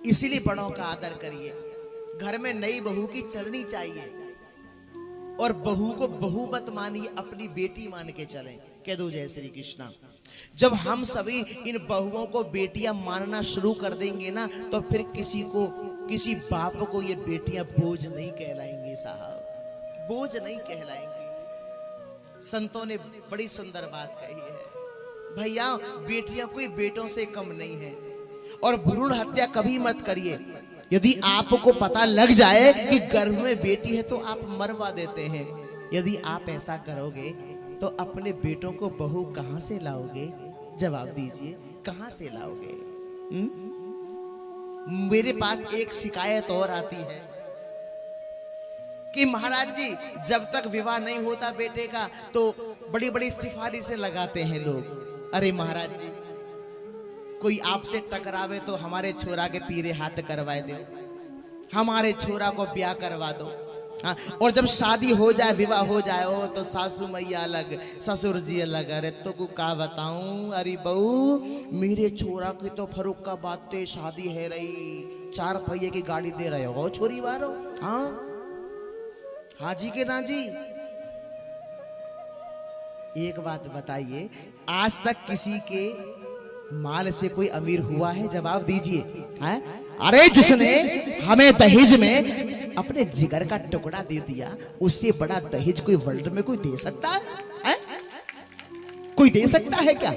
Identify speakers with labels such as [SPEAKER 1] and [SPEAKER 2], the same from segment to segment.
[SPEAKER 1] इसीलिए बड़ों का आदर करिए। घर में नई बहू की चलनी चाहिए और बहू को बहू मत मानिए, अपनी बेटी मान के चलें। कह दो जय श्री कृष्णा। जब हम सभी इन बहुओं को बेटियां मानना शुरू कर देंगे ना, तो फिर किसी बाप को ये बेटियां बोझ नहीं कहलाएंगी साहब, बोझ नहीं कहलाएंगी। संतों ने बड़ी सुंदर बात कही है, भैया बेटियां कोई बेटों से कम नहीं है। और भ्रूण हत्या कभी मत करिए। यदि आपको पता लग जाए कि गर्भ में बेटी है तो आप मरवा देते हैं। यदि आप ऐसा करोगे तो अपने बेटों को बहू कहां से लाओगे? जवाब दीजिए, कहां से लाओगे? मेरे पास एक शिकायत और आती है कि महाराज जी जब तक विवाह नहीं होता बेटे का तो बड़ी बड़ी सिफारिशें लगाते हैं लोग। अरे महाराज जी, कोई आपसे टकरावे तो हमारे छोरा के पीरे हाथ करवाए दो, हमारे छोरा को ब्याह करवा दो। हाँ, और जब शादी हो जाए, विवाह हो जाए, ओ तो सासू मैया अलग, ससुर जी अलग। अरे तो को का बताऊं, अरे बहू मेरे छोरा की तो फर्रुखाबाद ते शादी है रही, 4 पहिए की गाड़ी दे रहे हो छोरी वारो। हाँ हाँ जी के ना जी। एक बात बताइए, आज तक किसी के माल से कोई अमीर हुआ है? जवाब दीजिए। अरे जिसने हमें दहेज में अपने जिगर का टुकड़ा दे दिया, उससे बड़ा दहेज कोई वर्ल्ड में कोई दे सकता है? कोई दे सकता है क्या?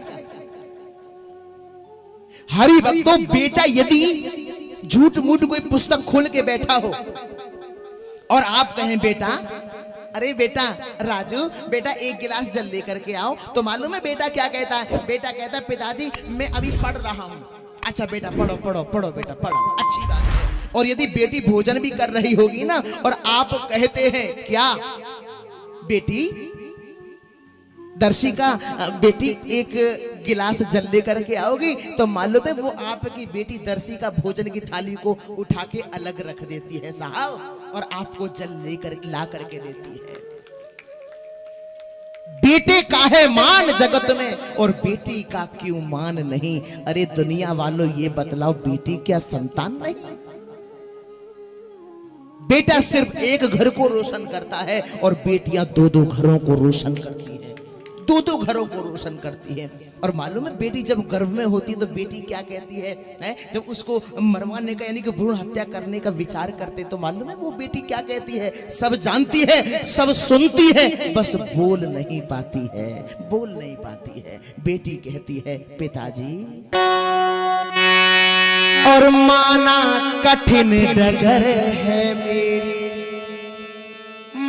[SPEAKER 1] हरी भक्तों, बेटा यदि झूठ मूठ कोई पुस्तक खोल के बैठा हो और आप कहें बेटा, अरे बेटा राजू बेटा एक गिलास जल लेकर के आओ, तो मालूम है बेटा क्या कहता है? बेटा कहता है पिताजी मैं अभी पढ़ रहा हूं। अच्छा बेटा पढ़ो पढ़ो पढ़ो बेटा पढ़ो, अच्छी बात है। और यदि बेटी भोजन भी कर रही होगी ना और आप कहते हैं क्या बेटी दर्शिका बेटी एक गिलास जल लेकर के आओगी, तो मालूम है वो आपकी बेटी दर्शिका भोजन की थाली को उठा के अलग रख देती है साहब, और आपको जल लेकर ला करके देती है। बेटे का है मान जगत में और बेटी का क्यों मान नहीं? अरे दुनिया वालों ये बतलाओ, बेटी क्या संतान नहीं? बेटा सिर्फ एक घर को रोशन करता है और बेटियां 2-2 घरों को रोशन करती है, 2-2 घरों को रोशन करती है। और मालूम है बेटी जब गर्भ में होती है तो बेटी क्या कहती है? जब उसको मरवाने का यानी कि भ्रूण हत्या करने का विचार करते तो मालूम है वो बेटी क्या कहती है? सब जानती है, सब सुनती है, बस बोल नहीं पाती है, बोल नहीं पाती है। बेटी कहती है पिताजी, और माना कठिन डगर है मेरी,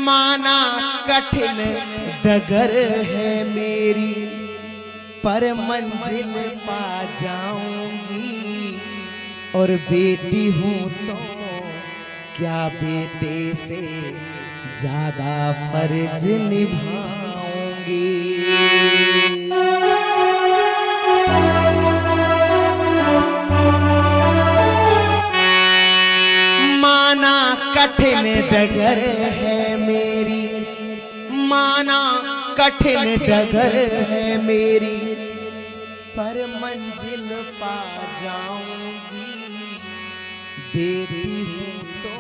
[SPEAKER 1] माना कठिन डगर है मेरी, पर मंजिल पा जाऊंगी। और बेटी हूं तो क्या बेटे से ज्यादा फर्ज निभाऊंगी। माना कठिन डगर है मेरी, माना कठिन डगर है मेरी, पर मंजिल पा जाऊंगी। बेटी हूं तो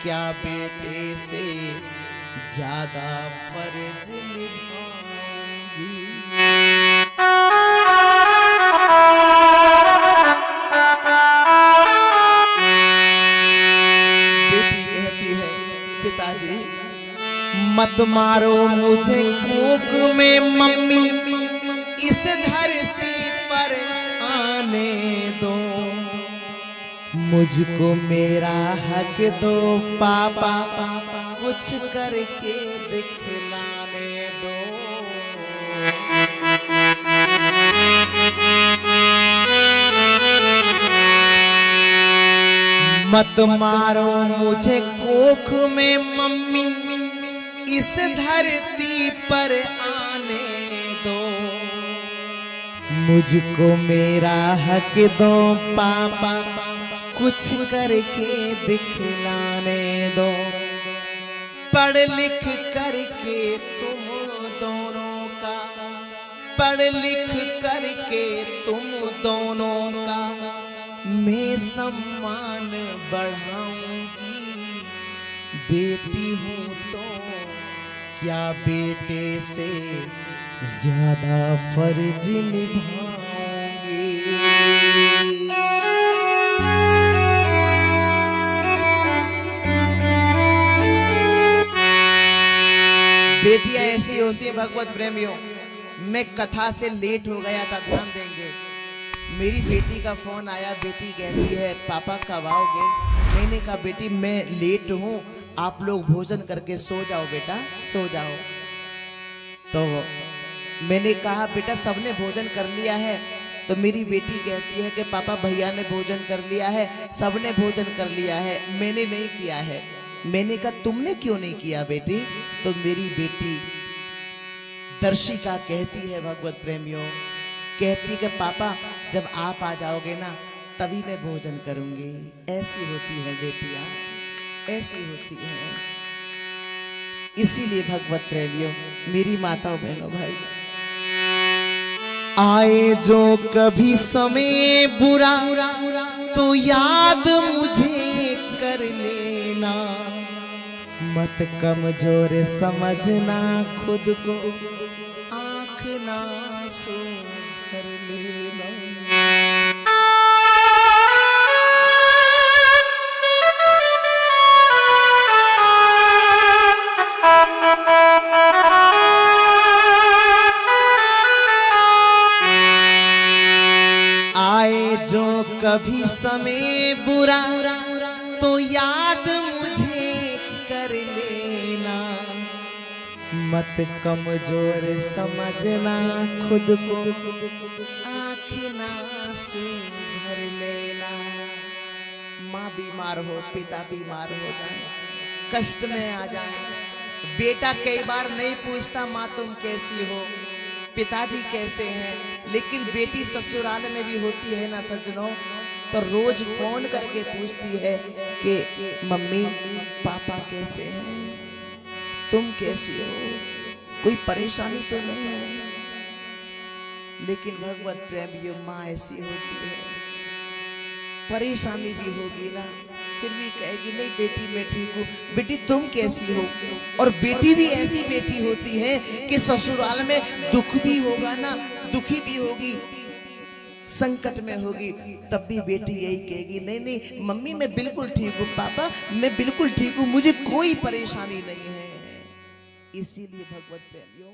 [SPEAKER 1] क्या बेटे से ज्यादा फर्ज निभाऊंगी। बेटी कहती है पिताजी मत मारो मुझे कोख में मम्मी, इस धरती पर आने दो, मुझको मेरा हक दो पापा, कुछ करके दिखलाने दो। मत मारो मुझे कोख में मम्मी, इस धरती पर आने दो, मुझको मेरा हक दो पापा, कुछ करके दिखलाने दो। पढ़ लिख करके तुम दोनों का, पढ़ लिख करके तुम दोनों का मैं सम्मान बढ़ाऊंगी, बेटी हूं तो क्या बेटे से ज्यादा फर्ज निभाऊंगी। बेटियां ऐसी होती है भगवत प्रेमियों। मैं कथा से लेट हो गया था, ध्यान देंगे। मेरी बेटी का फोन आया, बेटी कहती है पापा कब आओगे। मैंने कहा बेटी मैं लेट हूं, आप लोग भोजन करके सो जाओ बेटा, सो जाओ। तो मैंने कहा बेटा सबने भोजन कर लिया है। तो मेरी बेटी कहती है कि पापा भैया ने भोजन कर लिया है, सबने भोजन कर लिया है, मैंने नहीं किया है। मैंने कहा तुमने क्यों नहीं किया बेटी। तो मेरी बेटी दर्शिका कहती है भगवत प्रेमियों, कहती कि पापा जब आप आ जाओगे ना तभी मैं भोजन करूंगी। ऐसी होती है बेटियां, ऐसी होती है। इसीलिए भगवत प्रेमियों, मेरी माताओं बहनों भाई, आए जो कभी समय बुरा तो याद मुझे कर लेना, मत कमजोर समझना खुद को, आंख ना सो कर लेना। आए जो कभी समय बुरा तो याद मुझे कर लेना, मत कमजोर समझना खुद को, आँख ना सुभर लेना। माँ बीमार हो, पिता बीमार हो जाए, कष्ट में आ जाए, बेटा कई बार नहीं पूछता माँ तुम कैसी हो, पिताजी कैसे हैं, लेकिन बेटी ससुराल में भी होती है ना सज्जनों, तो रोज फोन करके पूछती है कि मम्मी पापा कैसे हैं, तुम कैसी हो, कोई परेशानी तो नहीं है। लेकिन भगवत प्रेमियों माँ ऐसी होती है, परेशानी भी होगी ना फिर भी कहेगी नहीं बेटी मैं ठीक हूँ, बेटी तुम कैसी हो। और बेटी भी ऐसी बेटी होती है कि ससुराल में दुख भी होगा ना, दुखी भी होगी, संकट में होगी, तब भी बेटी यही कहेगी नहीं नहीं मम्मी मैं बिल्कुल ठीक हूँ, पापा मैं बिल्कुल ठीक हूँ, मुझे कोई परेशानी नहीं है। इसीलिए भगवत प्रेमियों